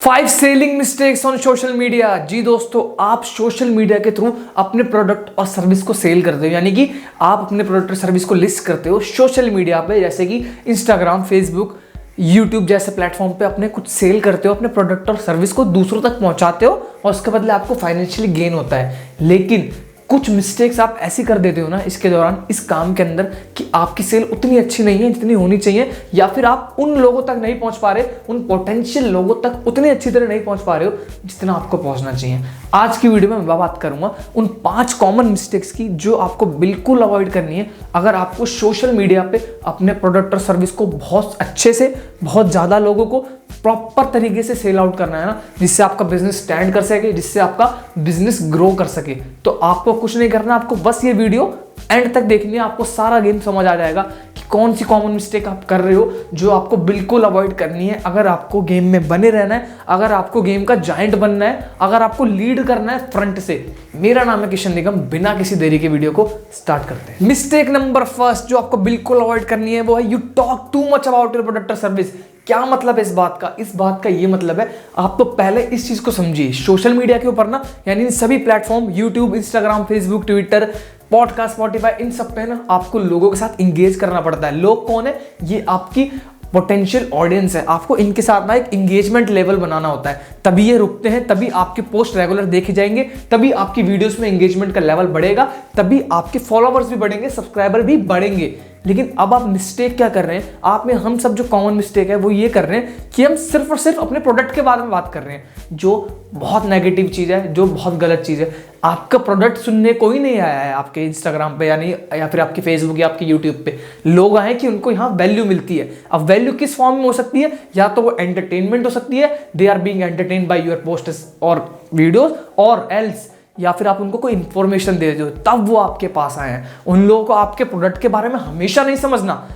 5 selling mistakes on social media. जी दोस्तों, आप सोशल मीडिया के थ्रू अपने प्रोडक्ट और सर्विस को सेल करते हो, यानी कि आप अपने प्रोडक्ट और सर्विस को लिस्ट करते हो सोशल मीडिया पे, जैसे कि इंस्टाग्राम, फेसबुक, यूट्यूब जैसे प्लेटफॉर्म पे अपने कुछ सेल करते हो, अपने प्रोडक्ट और सर्विस को दूसरों तक पहुंचाते हो और उसके बदले आपको फाइनेंशियली गेन होता है। लेकिन कुछ मिस्टेक्स आप ऐसी कर देते हो ना इसके दौरान, इस काम के अंदर, कि आपकी सेल उतनी अच्छी नहीं है जितनी होनी चाहिए, या फिर आप उन लोगों तक नहीं पहुंच पा रहे, उन पोटेंशियल लोगों तक उतनी अच्छी तरह नहीं पहुंच पा रहे हो जितना आपको पहुंचना चाहिए। आज की वीडियो में मैं बात करूंगा उन 5 कॉमन मिस्टेक्स की जो आपको बिल्कुल अवॉइड करनी है अगर आपको सोशल मीडिया पे अपने प्रोडक्ट और सर्विस को बहुत अच्छे से, बहुत ज़्यादा लोगों को प्रॉपर तरीके से सेल आउट करना है ना, जिससे आपका बिजनेस स्टैंड कर सके, जिससे आपका बिजनेस ग्रो कर सके। तो आपको कुछ नहीं करना, आपको बस ये वीडियो एंड तक देखनी है, आपको सारा गेम समझ आ जाएगा कि कौन सी कॉमन मिस्टेक आप कर रहे हो जो आपको बिल्कुल अवॉइड करनी है अगर आपको गेम में बने रहना है, अगर आपको गेम का जायंट बनना है, अगर आपको लीड करना है फ्रंट से। मेरा नाम है किशन निगम। बिना किसी देरी के वीडियो को स्टार्ट करते हैं। मिस्टेक नंबर फर्स्ट जो आपको बिल्कुल अवॉइड करनी है वो है you talk to much about your product और सर्विस। क्या मतलब है इस बात का? इस बात का ये मतलब है, आप तो पहले इस चीज को समझिए, सोशल मीडिया के ऊपर ना, यानी सभी platform, YouTube, Instagram, Facebook, Twitter, podcast, Spotify, इन सब पे ना आपको लोगों के साथ इंगेज करना पड़ता है। लोग कौन है? ये आपकी पोटेंशियल ऑडियंस है। आपको इनके साथ ना एक इंगेजमेंट लेवल बनाना होता है, तभी ये रुकते हैं, तभी आपके पोस्ट रेगुलर देखे जाएंगे, तभी आपकी वीडियोस में इंगेजमेंट का लेवल बढ़ेगा, तभी आपके फॉलोवर्स भी बढ़ेंगे, सब्सक्राइबर भी बढ़ेंगे। लेकिन अब आप मिस्टेक क्या कर रहे हैं? आप में हम सब जो कॉमन मिस्टेक है वो ये कर रहे हैं कि हम सिर्फ और सिर्फ अपने प्रोडक्ट के बारे में बात कर रहे हैं, जो बहुत नेगेटिव चीज़ है, जो बहुत गलत चीज़ है। आपका प्रोडक्ट सुनने को ही नहीं आया है आपके इंस्टाग्राम पे, यानी या फिर आपके फेसबुक या आपके यूट्यूब पे। लोग आए कि उनको यहाँ वैल्यू मिलती है। अब वैल्यू किस फॉर्म में हो सकती है? या तो वो एंटरटेनमेंट हो सकती है, they are being entertained by your posts और वीडियोस, और एल्स, या फिर आप उनको कोई इंफॉर्मेशन दे दो तब वो आपके पास आए हैं। उन लोगों को आपके प्रोडक्ट के बारे में हमेशा नहीं समझना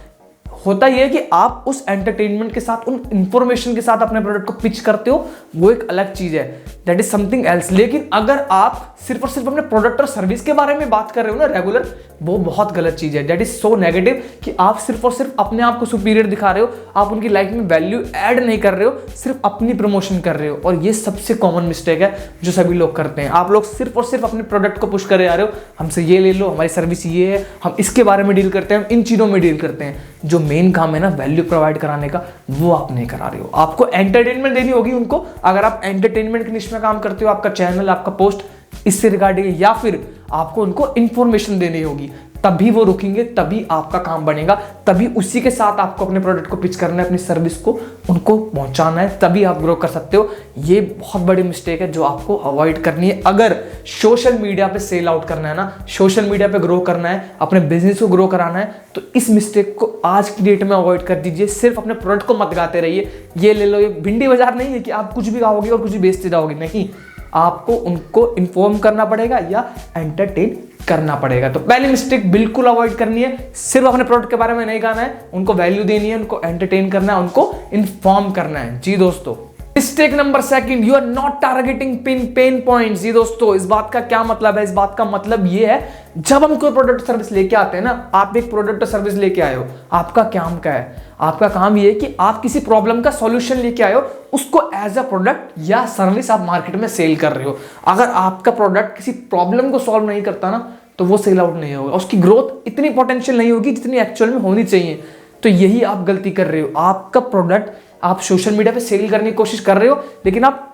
होता। यह है कि आप उस एंटरटेनमेंट के साथ, उन इंफॉर्मेशन के साथ अपने प्रोडक्ट को पिच करते हो, वो एक अलग चीज है, दैट इज समथिंग एल्स। लेकिन अगर आप सिर्फ और सिर्फ अपने प्रोडक्ट और सर्विस के बारे में बात कर रहे हो ना रेगुलर, वो बहुत गलत चीज है। दैट इज सो नेगेटिव कि आप सिर्फ और सिर्फ अपने आप को सुपीरियर दिखा रहे हो, आप उनकी लाइफ में वैल्यू ऐड नहीं कर रहे हो, सिर्फ अपनी प्रमोशन कर रहे हो। और ये सबसे कॉमन मिस्टेक है जो सभी लोग करते हैं। आप लोग सिर्फ और सिर्फ अपने प्रोडक्ट को पुश करे जा रहे हो, हमसे ये ले लो, हमारी सर्विस ये है, हम इसके बारे में डील करते हैं, हम इन चीजों में डील करते हैं। जो मेन काम है ना वैल्यू प्रोवाइड कराने का, वो आप नहीं करा रहे हो। आपको एंटरटेनमेंट देनी होगी उनको। अगर आप एंटरटेनमेंट की निश में काम करते हो, आपका चैनल, आपका पोस्ट इससे रिगार्डिंग, या फिर आपको उनको इंफॉर्मेशन देनी होगी, तभी वो रुकेंगे, तभी आपका काम बनेगा, तभी उसी के साथ आपको अपने प्रोडक्ट को पिच करना है, अपनी सर्विस को उनको पहुंचाना है, तभी आप ग्रो कर सकते हो। ये बहुत बड़ी मिस्टेक है जो आपको अवॉइड करनी है अगर सोशल मीडिया पे सेल आउट करना है ना, सोशल मीडिया पे ग्रो करना है, अपने बिजनेस को ग्रो कराना है। तो इस मिस्टेक को आज की डेट में अवॉइड कर दीजिए। सिर्फ अपने प्रोडक्ट को मत गाते रहिए, ये ले लो, ये भिंडी बाजार नहीं है कि आप कुछ भी गाओगे और कुछ भी बेचते जाओगे। नहीं, आपको उनको इन्फॉर्म करना पड़ेगा या एंटरटेन करना पड़ेगा। तो पहली मिस्टेक बिल्कुल अवॉइड करनी है, सिर्फ अपने प्रोडक्ट के बारे में नहीं गाना है, उनको वैल्यू देनी है, उनको एंटरटेन करना है, उनको इन्फॉर्म करना है। जी दोस्तों, mistake number second, you are not targeting pain points. जी दोस्तों, इस बात का क्या मतलब है? इस बात का मतलब ये है, जब हम कोई प्रोडक्ट सर्विस लेके आते हैं ना, आप एक प्रोडक्ट सर्विस लेके आए हो, आपका काम क्या है? आपका काम ये है कि आप किसी प्रॉब्लम का सॉल्यूशन लेके आए हो, उसको एज अ प्रोडक्ट या सर्विस आप मार्केट में सेल कर रहे हो। अगर आपका प्रोडक्ट किसी प्रॉब्लम को सॉल्व नहीं करता ना, तो वो सेल आउट नहीं होगा, उसकी ग्रोथ इतनी पोटेंशियल नहीं होगी जितनी एक्चुअल में होनी चाहिए। तो यही आप गलती कर रहे हो। आपका प्रोडक्ट आप सोशल मीडिया पे सेल करने की कोशिश कर रहे हो, लेकिन आप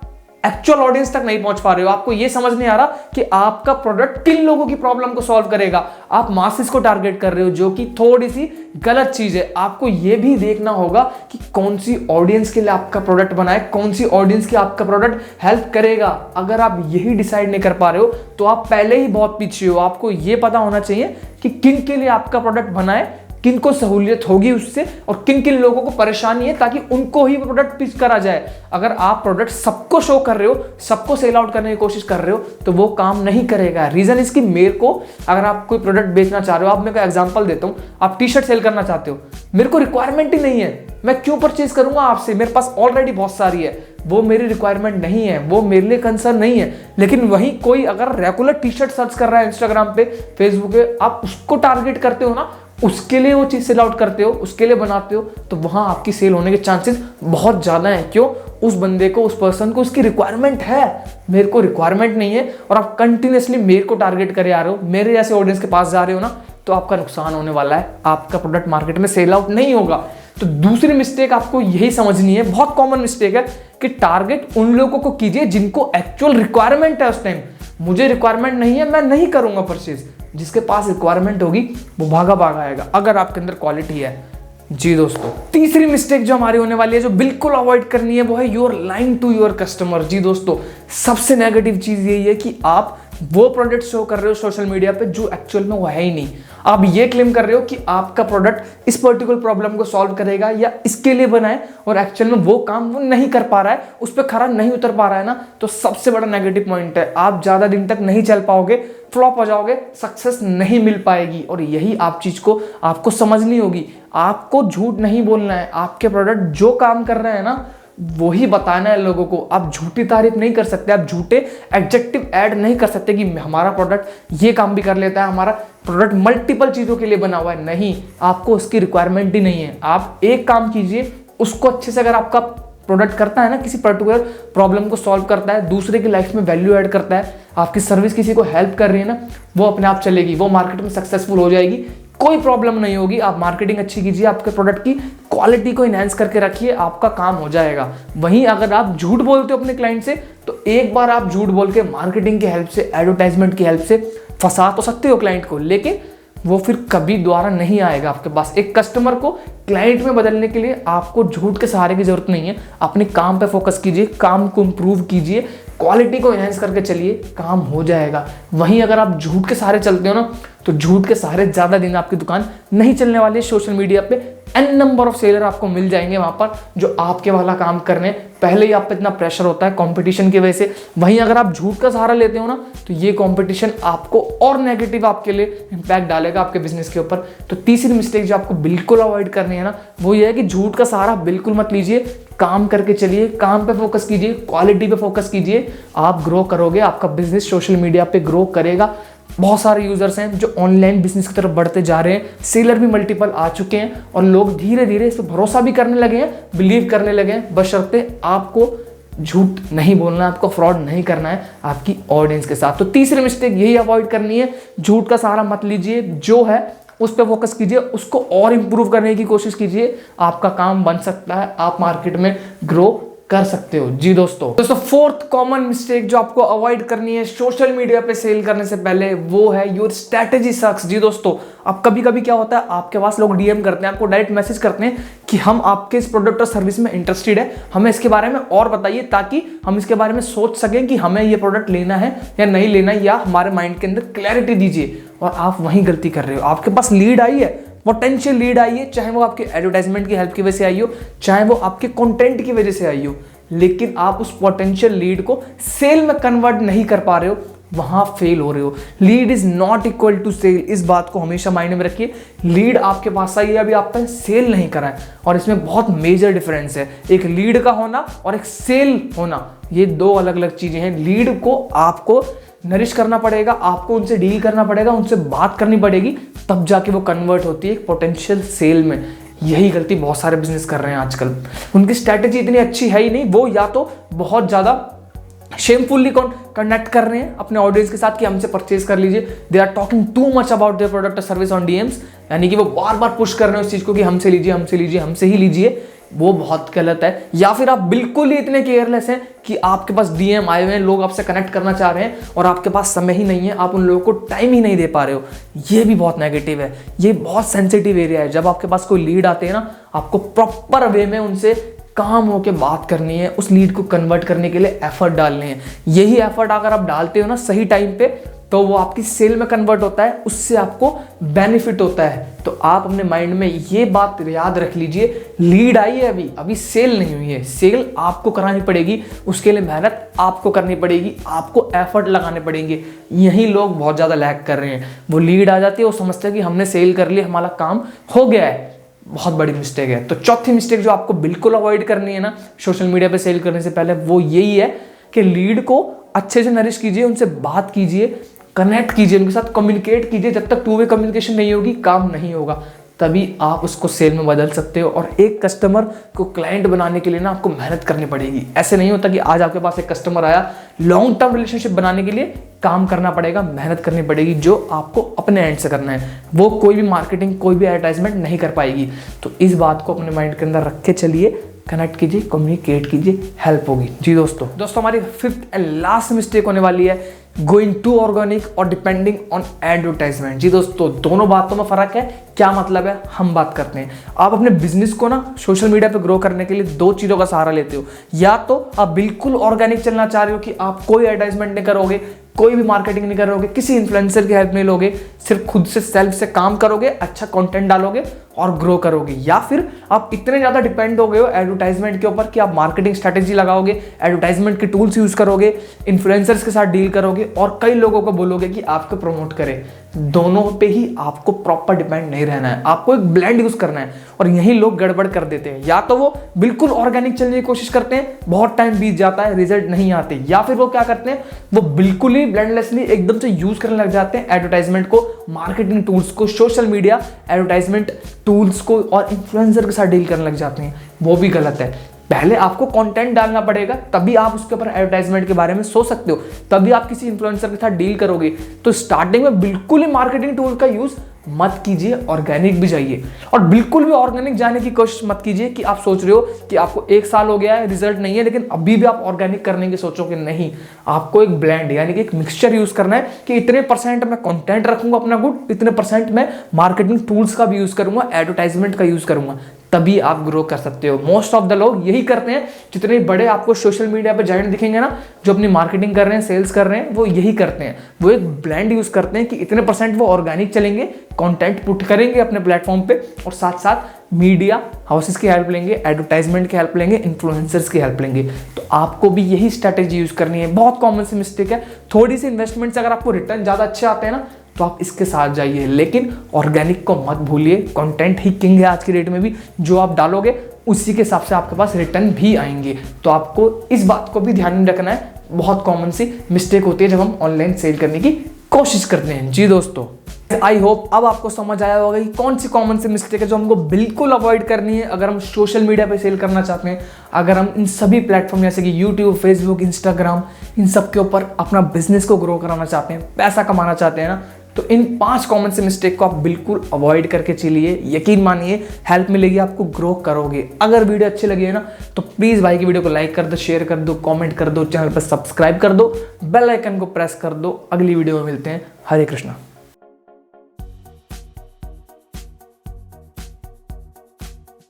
एक्चुअल ऑडियंस तक नहीं पहुंच पा रहे हो। आपको ये समझ नहीं आ रहा कि आपका प्रोडक्ट किन लोगों की प्रॉब्लम को सॉल्व करेगा। आप मासेस को टारगेट कर रहे हो, जो कि थोड़ी सी गलत चीज है। आपको ये भी देखना होगा कि कौन सी ऑडियंस के लिए आपका प्रोडक्ट बना है, कौन सी ऑडियंस की आपका प्रोडक्ट हेल्प करेगा। अगर आप यही डिसाइड नहीं कर पा रहे हो तो आप पहले ही बहुत पीछे हो। आपको ये पता होना चाहिए कि किन के लिए आपका प्रोडक्ट बना है, किन को सहूलियत होगी उससे, और किन किन लोगों को परेशानी है, ताकि उनको ही प्रोडक्ट पिच करा जाए। अगर आप प्रोडक्ट सबको शो कर रहे हो, सबको सेल आउट करने की कोशिश कर रहे हो, तो वो काम नहीं करेगा। रीजन इसकी, मेरे को, अगर आप कोई प्रोडक्ट बेचना चाह रहे हो, आप मेरे को एग्जांपल देता हूं, आप टी शर्ट सेल करना चाहते हो, मेरे को रिक्वायरमेंट ही नहीं है, मैं क्यों परचेज करूंगा आपसे? मेरे पास ऑलरेडी बहुत सारी है, वो मेरी रिक्वायरमेंट नहीं है, वो मेरे लिए कंसर्न नहीं है। लेकिन वही कोई अगर रेगुलर टी शर्ट सर्च कर रहा है इंस्टाग्राम पे, फेसबुक पे, आप उसको टारगेट करते हो ना, उसके लिए वो चीज़ सेल आउट करते हो, उसके लिए बनाते हो, तो वहाँ आपकी सेल होने के चांसेस बहुत ज़्यादा हैं। क्यों? उस बंदे को, उस पर्सन को उसकी रिक्वायरमेंट है, मेरे को रिक्वायरमेंट नहीं है, और आप कंटिन्यूसली मेरे को टारगेट करे आ रहे हो, मेरे जैसे ऑडियंस के पास जा रहे हो ना, तो आपका नुकसान होने वाला है, आपका प्रोडक्ट मार्केट में सेल आउट नहीं होगा। तो दूसरी मिस्टेक आपको यही समझनी है, बहुत कॉमन मिस्टेक है, कि टारगेट उन लोगों को कीजिए जिनको एक्चुअल रिक्वायरमेंट है उस टाइम। मुझे रिक्वायरमेंट नहीं है, मैं नहीं करूंगा परचेज। जिसके पास रिक्वायरमेंट होगी वो भागा भागा आएगा, अगर आपके अंदर क्वालिटी है। जी दोस्तों, तीसरी मिस्टेक जो हमारी होने वाली है, जो बिल्कुल अवॉइड करनी है, वो है you're lying to your customer. जी दोस्तों, सबसे नेगेटिव चीज यही है कि आप वो प्रोडक्ट शो कर रहे हो सोशल मीडिया पे जो एक्चुअल में वो है ही नहीं। आप ये क्लेम कर रहे हो कि आपका प्रोडक्ट इस पर्टिकुलर प्रॉब्लम को सॉल्व करेगा या इसके लिए बना है, और एक्चुअल में वो काम वो नहीं कर पा रहा है, उस पर खरा नहीं उतर पा रहा है ना, तो सबसे बड़ा नेगेटिव पॉइंट है। आप ज्यादा दिन तक नहीं चल पाओगे, फ्लॉप हो जाओगे, सक्सेस नहीं मिल पाएगी। और यही आप चीज को आपको समझनी होगी। आपको झूठ नहीं बोलना है, आपके प्रोडक्ट जो काम कर रहे हैं ना वही बताना है लोगों को। आप झूठी तारीफ नहीं कर सकते, आप झूठे एडजेक्टिव ऐड नहीं कर सकते कि हमारा प्रोडक्ट ये काम भी कर लेता है, हमारा प्रोडक्ट मल्टीपल चीज़ों के लिए बना हुआ है। नहीं, आपको उसकी रिक्वायरमेंट ही नहीं है। आप एक काम कीजिए, उसको अच्छे से, अगर आपका प्रोडक्ट करता है ना, किसी पर्टिकुलर प्रॉब्लम को सॉल्व करता है, दूसरे की लाइफ में वैल्यू ऐड करता है, आपकी सर्विस किसी को हेल्प कर रही है ना, वो अपने आप चलेगी, वो मार्केट में सक्सेसफुल हो जाएगी, कोई प्रॉब्लम नहीं होगी। आप मार्केटिंग अच्छी कीजिए, आपके प्रोडक्ट की क्वालिटी को इनहेंस करके रखिए, आपका काम हो जाएगा। वहीं अगर आप झूठ बोलते हो अपने क्लाइंट से, तो एक बार आप झूठ बोल के मार्केटिंग की हेल्प से, एडवर्टाइजमेंट की हेल्प से फंसा तो सकते हो क्लाइंट को, लेकिन वो फिर कभी दोबारा नहीं आएगा आपके पास। एक कस्टमर को क्लाइंट में बदलने के लिए आपको झूठ के सहारे की जरूरत नहीं है। अपने काम पे फोकस कीजिए, काम को इंप्रूव कीजिए, क्वालिटी को एनहांस करके चलिए, काम हो जाएगा। वहीं अगर आप झूठ के सहारे चलते हो ना, तो झूठ के सहारे ज्यादा दिन आपकी दुकान नहीं चलने वाली है। सोशल मीडिया पे एन नंबर ऑफ सेलर आपको मिल जाएंगे वहां पर, जो आपके वाला काम करने। पहले ही आप पे इतना प्रेशर होता है कंपटीशन की वजह से। वहीं अगर आप झूठ का सहारा लेते हो ना, तो ये कंपटीशन आपको और नेगेटिव आपके लिए इंपैक्ट डालेगा आपके बिजनेस के ऊपर। तो तीसरी मिस्टेक जो आपको बिल्कुल अवॉइड करनी है ना, वो ये है कि झूठ का सहारा बिल्कुल मत लीजिए। काम करके चलिए, काम पे फोकस कीजिए, क्वालिटी पे फोकस कीजिए, आप ग्रो करोगे, आपका बिजनेस सोशल मीडिया पे ग्रो करेगा। बहुत सारे यूजर्स हैं जो ऑनलाइन बिजनेस की तरफ बढ़ते जा रहे हैं, सेलर भी मल्टीपल आ चुके हैं, और लोग धीरे धीरे इस पर भरोसा भी करने लगे हैं, बिलीव करने लगे हैं। बशर्ते आपको झूठ नहीं बोलना है, आपको फ्रॉड नहीं करना है आपकी ऑडियंस के साथ। तो तीसरी मिस्टेक यही अवॉइड करनी है, झूठ का सहारा मत लीजिए, जो है उस पर फोकस कीजिए, उसको और इंप्रूव करने की कोशिश कीजिए। आपका काम बन सकता है, आप मार्केट में ग्रो कर सकते हो। जी दोस्तों, फोर्थ कॉमन मिस्टेक जो आपको अवॉइड करनी है सोशल मीडिया पे सेल करने से पहले, वो है योर स्ट्रैटेजी सक्स। जी दोस्तों, अब कभी कभी क्या होता है, आपके पास लोग डीएम करते हैं, आपको डायरेक्ट मैसेज करते हैं कि हम आपके इस प्रोडक्ट और सर्विस में इंटरेस्टेड है, हमें इसके बारे में और बताइए, ताकि हम इसके बारे में सोच सकें कि हमें ये प्रोडक्ट लेना है या नहीं लेना, या हमारे माइंड के अंदर क्लैरिटी दीजिए। और आप वहीं गलती कर रहे हो। आपके पास लीड आई है, पोटेंशियल लीड आई है, चाहे वो आपके एडवर्टाइजमेंट की हेल्प की वजह से आई हो, चाहे वो आपके कंटेंट की वजह से आई हो, लेकिन आप उस पोटेंशियल लीड को सेल में कन्वर्ट नहीं कर पा रहे हो, वहां फेल हो रहे हो। Lead is not equal to sale, इस बात को हमेशा माइंड में रखिए। लीड आपके पास आई है, अभी आप पे सेल नहीं करा है, और इसमें बहुत मेजर डिफरेंस है। एक लीड का होना और एक सेल होना, ये दो अलग अलग चीजें हैं। लीड को आपको नरिश करना पड़ेगा, आपको उनसे डील करना पड़ेगा, उनसे बात करनी पड़ेगी, तब जाके वो कन्वर्ट होती है पोटेंशियल सेल में। यही गलती बहुत सारे बिजनेस कर रहे हैं आजकल। उनकी स्ट्रैटेजी इतनी अच्छी है ही नहीं, वो या तो बहुत ज़्यादा शेमफुल्ली कनेक्ट कर रहे हैं अपने ऑडियंस के साथ कि हमसे परचेज कर लीजिए। They are talking too much about their product और सर्विस ऑन डीएम्स, यानी कि वो बार बार पुश कर रहे हैं उस चीज़ को कि हमसे लीजिए, हमसे लीजिए, हमसे ही लीजिए। वो बहुत गलत है। या फिर आप बिल्कुल ही इतने केयरलेस हैं कि आपके पास डीएम आए हुए हैं, लोग आपसे कनेक्ट करना चाह रहे हैं और आपके पास समय ही नहीं है, आप उन लोगों को टाइम ही नहीं दे पा रहे हो। ये भी बहुत नेगेटिव है, ये बहुत सेंसिटिव एरिया है। जब आपके पास कोई लीड आते हैं ना, आपको प्रॉपर वे में उनसे काम होके बात करनी है, उस लीड को कन्वर्ट करने के लिए एफर्ट डालने हैं। यही एफर्ट अगर आप डालते हो ना सही टाइम पे, तो वो आपकी सेल में कन्वर्ट होता है, उससे आपको बेनिफिट होता है। तो आप अपने माइंड में ये बात याद रख लीजिए, लीड आई है, अभी सेल नहीं हुई है, सेल आपको करानी पड़ेगी, उसके लिए मेहनत आपको करनी पड़ेगी, आपको एफर्ट लगाने पड़ेंगे। यही लोग बहुत ज़्यादा लैग कर रहे हैं। वो लीड आ जाती है, वो समझते हैं कि हमने सेल कर लिया, हमारा काम हो गया है। बहुत बड़ी मिस्टेक है। तो चौथी मिस्टेक जो आपको बिल्कुल अवॉइड करनी है ना सोशल मीडिया पे सेल करने से पहले, वो यही है कि लीड को अच्छे से नरिश कीजिए, उनसे बात कीजिए, कनेक्ट कीजिए, उनके साथ कम्युनिकेट कीजिए। जब तक टू वे कम्युनिकेशन नहीं होगी काम नहीं होगा, तभी आप उसको सेल में बदल सकते हो। और एक कस्टमर को क्लाइंट बनाने के लिए ना आपको मेहनत करनी पड़ेगी। ऐसे नहीं होता कि आज आपके पास एक कस्टमर आया, लॉन्ग टर्म रिलेशनशिप बनाने के लिए काम करना पड़ेगा, मेहनत करनी पड़ेगी, जो आपको अपने एंड से करना है। वो कोई भी मार्केटिंग, कोई भी एडवर्टाइजमेंट नहीं कर पाएगी। तो इस बात को अपने माइंड के अंदर रख के चलिए, कनेक्ट कीजिए, कम्युनिकेट कीजिए, हेल्प होगी। जी दोस्तों हमारी फिफ्थ एंड लास्ट मिस्टेक होने वाली है गोइंग टू ऑर्गेनिक और डिपेंडिंग ऑन एडवर्टाइजमेंट। जी दोस्तों, दोनों बातों में फर्क है। क्या मतलब है, हम बात करते हैं। आप अपने बिजनेस को ना सोशल मीडिया पे ग्रो करने के लिए दो चीजों का सहारा लेते हो। या तो आप बिल्कुल ऑर्गेनिक चलना चाह रहे हो कि आप कोई एडवर्टाइजमेंट नहीं करोगे, कोई भी मार्केटिंग नहीं करोगे, किसी इन्फ्लुएंसर की हेल्प नहीं लोगे, सिर्फ खुद से सेल्फ से काम करोगे, अच्छा कंटेंट डालोगे और ग्रो करोगे। या फिर आप इतने ज्यादा डिपेंड हो गए हो एडवर्टाइजमेंट के ऊपर कि आप मार्केटिंग स्ट्रेटेजी लगाओगे, एडवर्टाइजमेंट के टूल्स यूज करोगे, इन्फ्लुएंसर्स के साथ डील करोगे और कई लोगों को बोलोगे कि आपको प्रमोट करें। दोनों पे ही आपको प्रॉपर डिपेंड नहीं रहना है, आपको एक ब्लेंड यूज करना है। और यही लोग गड़बड़ कर देते हैं। या तो वो बिल्कुल ऑर्गेनिक चलने की कोशिश करते हैं, बहुत टाइम बीत जाता है, रिजल्ट नहीं आते। या फिर वो क्या करते हैं, वो बिल्कुल ही ब्लेंडलेसली एकदम से यूज करने लग जाते हैं एडवर्टाइजमेंट को, मार्केटिंग टूल्स को, सोशल मीडिया एडवर्टाइजमेंट टूल्स को, और इन्फ्लुएंसर के साथ डील करने लग जाते हैं। वो भी गलत है। पहले आपको कंटेंट डालना पड़ेगा, तभी आप उसके ऊपर एडवर्टाइजमेंट के बारे में सोच सकते हो, तभी आप किसी इन्फ्लुएंसर के साथ डील करोगे। तो स्टार्टिंग में बिल्कुल ही मार्केटिंग टूल का यूज मत कीजिए, ऑर्गेनिक भी जाइए। और बिल्कुल भी ऑर्गेनिक जाने की कोशिश मत कीजिए कि आप सोच रहे हो कि आपको 1 साल हो गया है, रिजल्ट नहीं है, लेकिन अभी भी आप ऑर्गेनिक करने की सोचोगे। नहीं, आपको एक ब्लेंड यानी कि एक मिक्सचर यूज करना है कि इतने % मैं कंटेंट रखूंगा अपना गुड, इतने % मैं मार्केटिंग टूल्स का भी यूज करूंगा, एडवर्टाइजमेंट का यूज करूंगा, तभी आप ग्रो कर सकते हो। मोस्ट ऑफ द लोग यही करते हैं। जितने बड़े आपको सोशल मीडिया पे जाइंट दिखेंगे ना, जो अपनी मार्केटिंग कर रहे हैं, सेल्स कर रहे हैं, वो यही करते हैं। वो एक ब्लेंड यूज करते हैं कि इतने % वो ऑर्गेनिक चलेंगे, कंटेंट पुट करेंगे अपने प्लेटफॉर्म पे, और साथ साथ मीडिया हाउसेस की हेल्प लेंगे, एडवर्टाइजमेंट की हेल्प लेंगे, इन्फ्लुएंसर्स की हेल्प लेंगे। तो आपको भी यही स्ट्रैटेजी यूज करनी है। बहुत कॉमन सी मिस्टेक है। थोड़ी सी इन्वेस्टमेंट से अगर आपको रिटर्न ज्यादा अच्छे आते हैं ना, तो आप इसके साथ जाइए, लेकिन ऑर्गेनिक को मत भूलिए। कंटेंट ही किंग है आज की डेट में भी। जो आप डालोगे उसी के हिसाब से आपके पास रिटर्न भी आएंगे। तो आपको इस बात को भी ध्यान में रखना है। बहुत कॉमन सी मिस्टेक होती है जब हम ऑनलाइन सेल करने की कोशिश करते हैं। जी दोस्तों, आई होप अब आपको समझ आया होगा कि कौन सी कॉमन सी मिस्टेक है जो हमको बिल्कुल अवॉइड करनी है अगर हम सोशल मीडिया पे सेल करना चाहते हैं। अगर हम इन सभी प्लेटफॉर्म जैसे कि यूट्यूब, फेसबुक, इंस्टाग्राम, इन सब के ऊपर अपना बिजनेस को ग्रो कराना चाहते हैं, पैसा कमाना चाहते हैं ना, तो इन 5 कॉमन से मिस्टेक को आप बिल्कुल अवॉइड करके चलिए। यकीन मानिए हेल्प मिलेगी, आपको ग्रो करोगे। अगर वीडियो अच्छी लगी है ना, तो प्लीज़ भाई की वीडियो को लाइक कर दो, शेयर कर दो, कमेंट कर दो, चैनल पर सब्सक्राइब कर दो, बेल आइकन को प्रेस कर दो। अगली वीडियो में मिलते हैं। हरे कृष्णा।